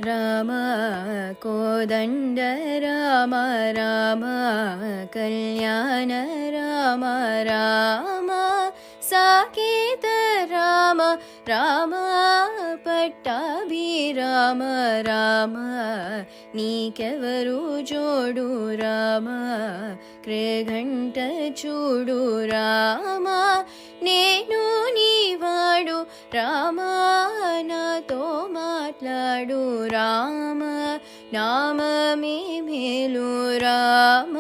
राम कोदण्ड राम राम कल्याण राम राम साकेत राम राम पट्टाभिराम राम नीकेवरु जोडु राम कृघंट चूडु राम नेनु नीवाडु राम नातो माట్లాడు राम नाममे मेलु राम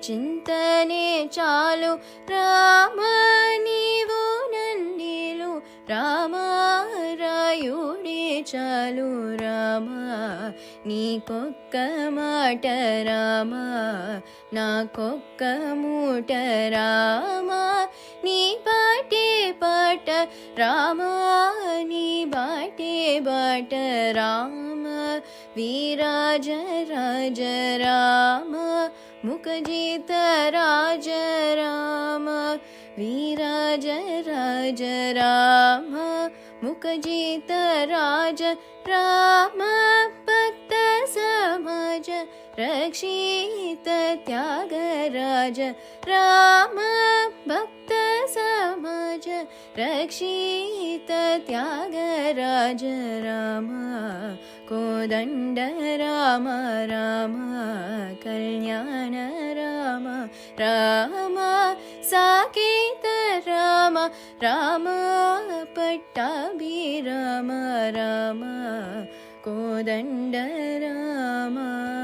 चिंतने चालु राम नीवु नन्निलु राम रायुडे चालु राम नीकोक्क माट राम नाकोक्क मूट राम नी बाटे पाट राम नी बाटे बाट राम विराज राज राम मुखजित राज राम विराज राज राम मुखजित राज राम भक्त समाज रक्षित त्यागराज राम भक्त समाज रक्षित त्यागराज राम कोदण्ड राम राम कल्याण राम राम साकेत राम राम पट्टाभिराम राम कोदण्ड राम।